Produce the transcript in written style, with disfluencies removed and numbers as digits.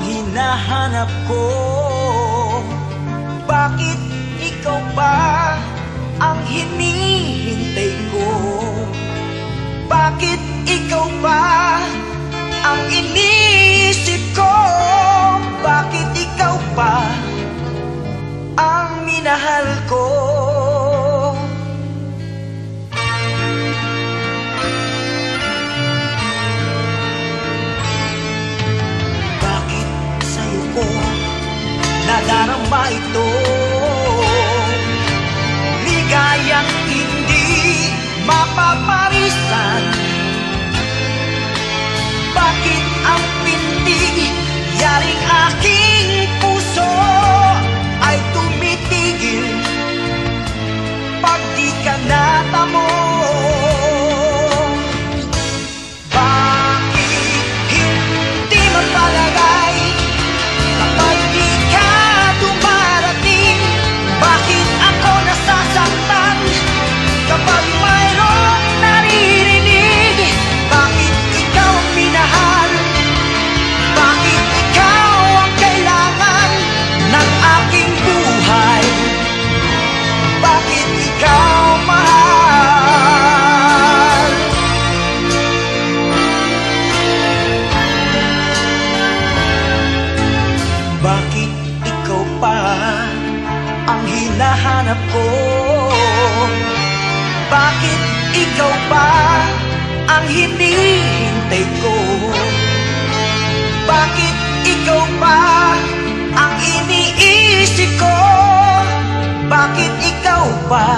hinahanap ko. Bakit ikaw ba ang hinihintay ko? Bakit ikaw ba ang iniisip ko? Bakit ikaw ba ang minahal ko? Bakit sa'yo ko nadarama ito? Ligayang hindi mapaparisan. Bakit ang pintig yaring aking puso ay tumitigil pag di ka natamo? Bakit hindi mapalagay kapag di ka dumarating? Bakit ako nasasaktan kapag mayroong naririnig? Bakit ikaw ang minahal? Bakit ikaw ang kailangan ng aking buhay? Bakit ikaw mahal? Bakit ikaw pa ang hinahanap ko? Bakit ikaw pa ang hinihintay ko? Bakit ikaw pa ang iniisip ko? Bakit ikaw pa